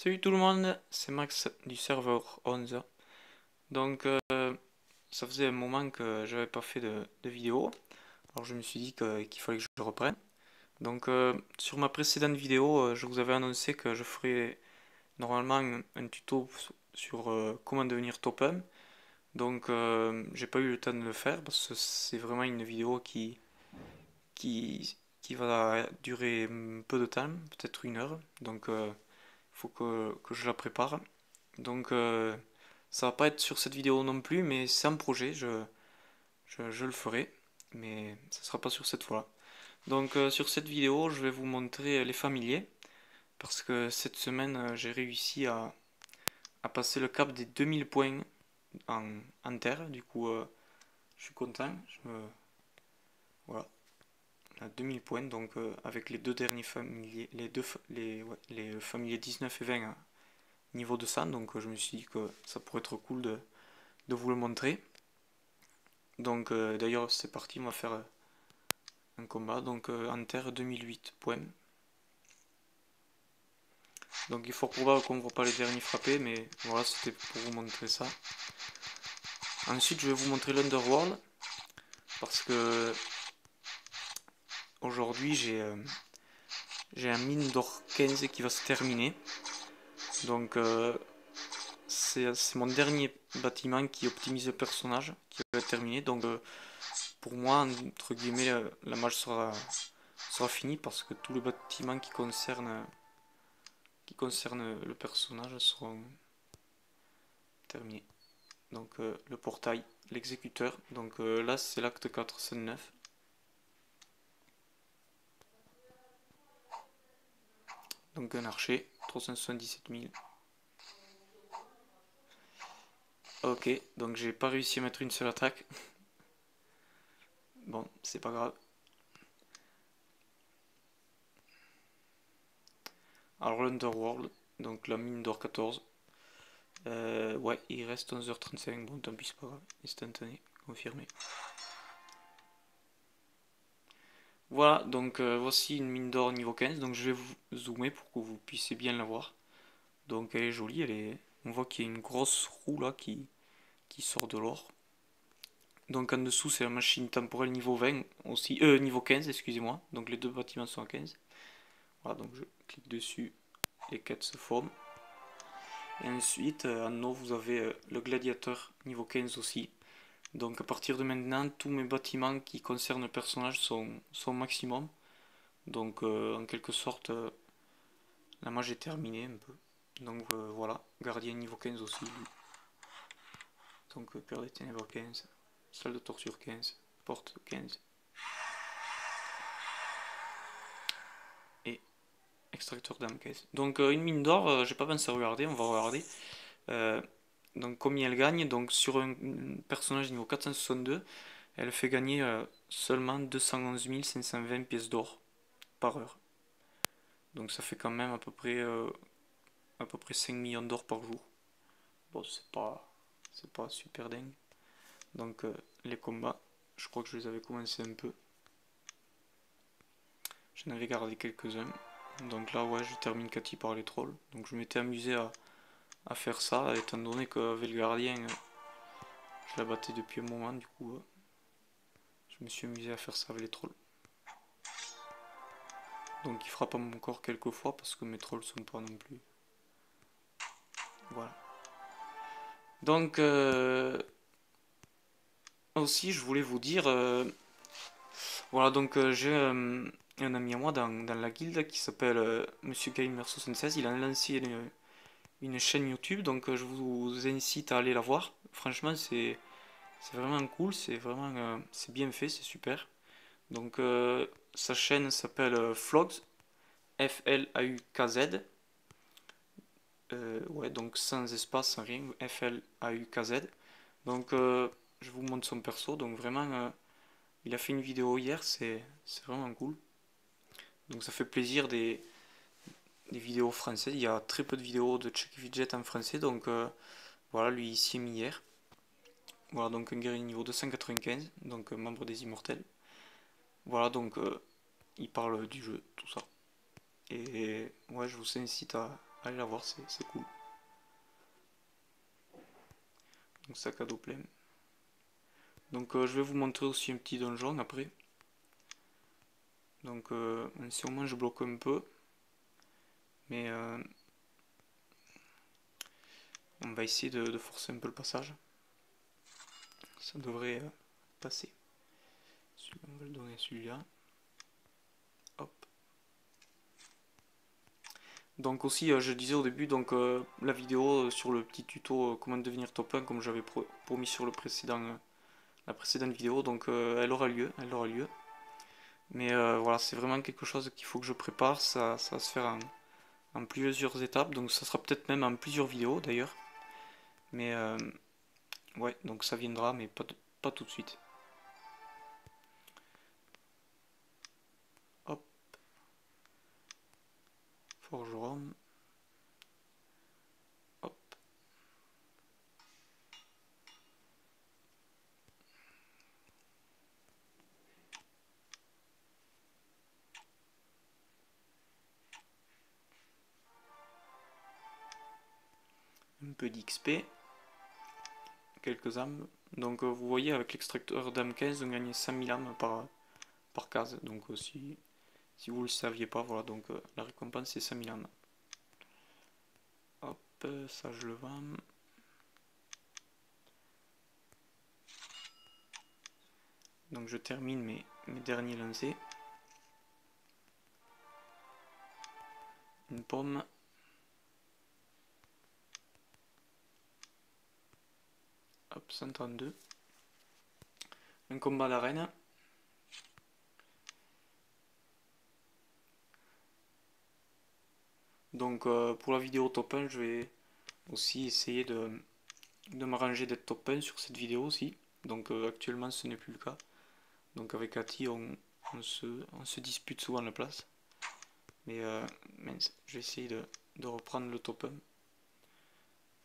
Salut tout le monde, c'est Max du serveur 11. Donc ça faisait un moment que j'avais pas fait de vidéo, alors je me suis dit qu'il fallait que je reprenne. Donc sur ma précédente vidéo, je vous avais annoncé que je ferais normalement un tuto sur comment devenir top 1. Donc j'ai pas eu le temps de le faire parce que c'est vraiment une vidéo qui va durer peu de temps, peut-être 1 heure. Donc il faut que je la prépare. Donc ça va pas être sur cette vidéo non plus, mais c'est un projet, je le ferai, mais ça sera pas sur cette fois-là. Donc sur cette vidéo, je vais vous montrer les familiers, parce que cette semaine, j'ai réussi à passer le cap des 2000 points en terre, du coup je suis content, voilà, à 2000 points, donc avec les deux derniers familiers, les familiers 19 et 20 à niveau de 100, donc je me suis dit que ça pourrait être cool de vous le montrer. Donc d'ailleurs c'est parti, on va faire un combat. Donc en terre 2008 points. Donc il est fort probable qu'on ne voit pas les derniers frappés, mais voilà, c'était pour vous montrer ça. Ensuite je vais vous montrer l'Underworld, parce que aujourd'hui j'ai un mine d'or 15 qui va se terminer. Donc c'est mon dernier bâtiment qui optimise le personnage qui va être terminé. Donc pour moi, entre guillemets, la match sera finie, parce que tous les bâtiments qui concernent le personnage seront terminés. Donc le portail, l'exécuteur. Donc là c'est l'acte 4, scène 9. Donc un archer, 377 000. Ok, donc j'ai pas réussi à mettre une seule attaque. Bon, c'est pas grave. Alors l'Underworld, donc la mine d'or 14. Ouais, il reste 11h35. Bon, tant pis, c'est pas grave. Instantané, confirmé. Voilà, donc voici une mine d'or niveau 15. Donc je vais vous zoomer pour que vous puissiez bien la voir. Donc elle est jolie, on voit qu'il y a une grosse roue là qui sort de l'or. Donc en dessous c'est la machine temporelle niveau 20 aussi, niveau 15, excusez-moi. Donc les deux bâtiments sont à 15. Voilà, donc je clique dessus, les quêtes se forment. Et ensuite en haut vous avez le gladiateur niveau 15 aussi. Donc à partir de maintenant, tous mes bâtiments qui concernent le personnage sont au maximum. Donc en quelque sorte, la mage est terminée un peu. Donc voilà, gardien niveau 15 aussi. Donc Cœur des Ténèbres 15, Salle de Torture 15, Porte 15 et Extracteur d'âme 15. Donc une mine d'or, j'ai pas pensé à regarder, on va regarder. Euh, donc combien elle gagne. Donc sur un personnage niveau 462, elle fait gagner seulement 211 520 pièces d'or par heure. Donc ça fait quand même à peu près 5 millions d'or par jour. Bon, c'est pas super dingue. Donc les combats, je crois que je les avais commencé un peu. J'en avais gardé quelques-uns. Donc là, ouais, je termine Cathy par les trolls. Donc je m'étais amusé à faire ça, étant donné qu'avec le gardien, je la battais depuis un moment. Du coup, je me suis amusé à faire ça avec les trolls. Donc il frappe à mon corps quelques fois, parce que mes trolls sont pas non plus. Voilà. Donc aussi, je voulais vous dire, voilà, donc j'ai un ami à moi dans la guilde qui s'appelle Monsieur Gamer76. Il a lancé une chaîne YouTube, donc je vous incite à aller la voir. Franchement, c'est vraiment cool, c'est bien fait, c'est super. Donc sa chaîne s'appelle Flogs, F-L-A-U-K-Z. Ouais, donc sans espace, sans rien, F-L-A-U-K-Z. Donc je vous montre son perso, donc vraiment, il a fait une vidéo hier, c'est vraiment cool. Donc ça fait plaisir des vidéos françaises. Il y a très peu de vidéos de Chucky Fidget en français, donc voilà, lui il s'y est mis hier. Voilà, donc un guerrier niveau 295, donc membre des Immortels. Voilà, donc il parle du jeu, tout ça. Et ouais, je vous incite allez la voir, c'est cool. Donc sac à dos plein. Donc je vais vous montrer aussi un petit donjon après. Donc en ce moment je bloque un peu. Mais on va essayer de forcer un peu le passage. Ça devrait passer. On va le donner à celui-là. Hop. Donc aussi, je disais au début, donc la vidéo sur le petit tuto comment devenir top 1, comme j'avais promis sur le précédent, la précédente vidéo, donc elle aura lieu, Mais voilà, c'est vraiment quelque chose qu'il faut que je prépare, ça va se faire en plusieurs étapes, donc ça sera peut-être même en plusieurs vidéos d'ailleurs. Mais ouais, donc ça viendra, mais pas tout de suite. Hop, forgeron. Hop. Un peu d'XP. Quelques âmes. Donc vous voyez avec l'extracteur d'âme 15 on gagne 5000 âmes par case. Donc si vous le saviez pas, voilà, donc la récompense c'est 5000 âmes. Hop, ça je le vends. Donc je termine mes derniers lancers. Une pomme. Hop, 132. Un combat d'arène. Donc pour la vidéo top 1, je vais aussi essayer de m'arranger d'être top 1 sur cette vidéo aussi. Donc actuellement ce n'est plus le cas. Donc avec Cathy on se dispute souvent la place. Mais mince, je vais essayer de reprendre le top 1.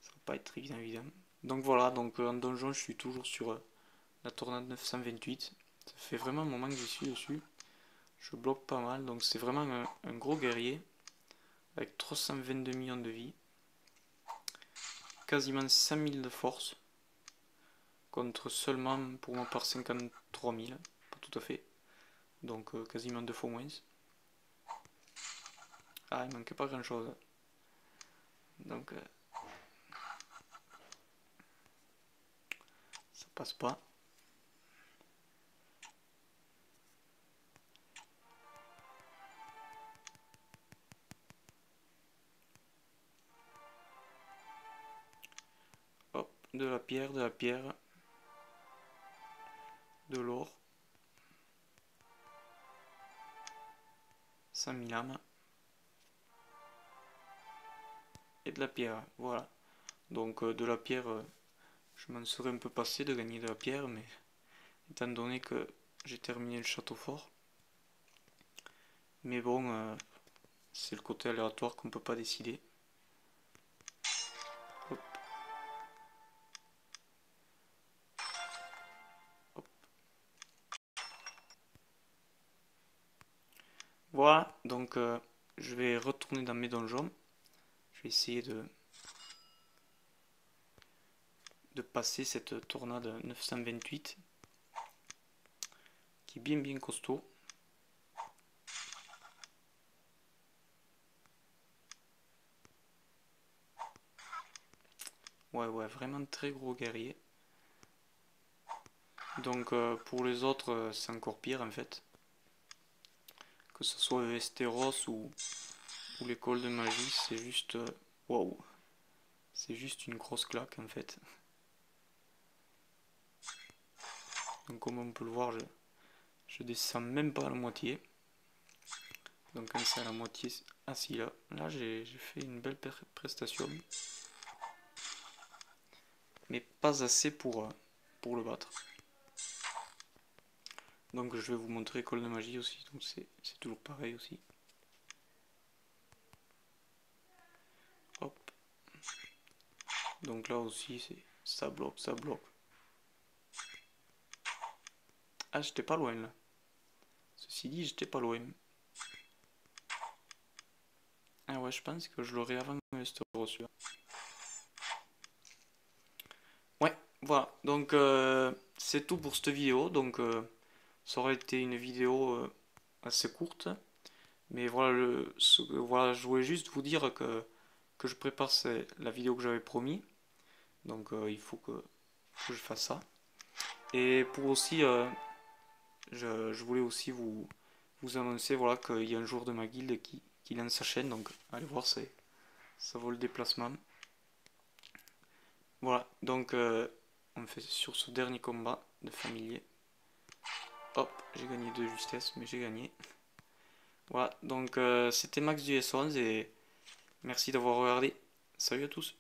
Ça va pas être évident. Donc voilà, donc en donjon je suis toujours sur la tornade 928. Ça fait vraiment un moment que je suis dessus. Je bloque pas mal, donc c'est vraiment un gros guerrier. Avec 322 millions de vie. Quasiment 5000 de force. Contre seulement pour ma part 53 000. Pas tout à fait. Donc quasiment 2 fois moins. Ah, il manquait pas grand chose. Donc ça passe pas. Hop, de la pierre, de l'or. 5000 âmes. Et de la pierre, voilà. Donc de la pierre, je m'en serais un peu passé de gagner de la pierre, mais étant donné que j'ai terminé le château fort. Mais bon, c'est le côté aléatoire qu'on peut pas décider. Hop. Hop. Voilà, donc je vais retourner dans mes donjons. Je vais essayer de passer cette tornade 928 qui est bien costaud. Ouais, vraiment très gros guerrier. Donc pour les autres, c'est encore pire en fait. Que ce soit Westeros ou l'école de magie, c'est juste... Waouh! C'est juste une grosse claque en fait. Donc comme on peut le voir, je descends même pas à la moitié. Donc quand c'est à la moitié, ah si là j'ai fait une belle prestation. Mais pas assez pour le battre. Donc je vais vous montrer école de magie aussi, donc c'est toujours pareil aussi. Hop. Donc là aussi ça bloque. Ah, j'étais pas loin là. Ceci dit, j'étais pas loin. Ah ouais, je pense que je l'aurais avant reçu. Ouais, voilà. Donc c'est tout pour cette vidéo. Donc ça aurait été une vidéo assez courte. Mais voilà, voilà, je voulais juste vous dire que je prépare la vidéo que j'avais promis. Donc il faut que je fasse ça. Et pour aussi, je voulais aussi vous annoncer voilà, qu'il y a un joueur de ma guilde qui lance sa chaîne. Donc allez voir, ça vaut le déplacement. Voilà, donc on fait sur ce dernier combat de familier. Hop, j'ai gagné de justesse, mais j'ai gagné. Voilà, donc c'était Max du S11 et merci d'avoir regardé. Salut à tous.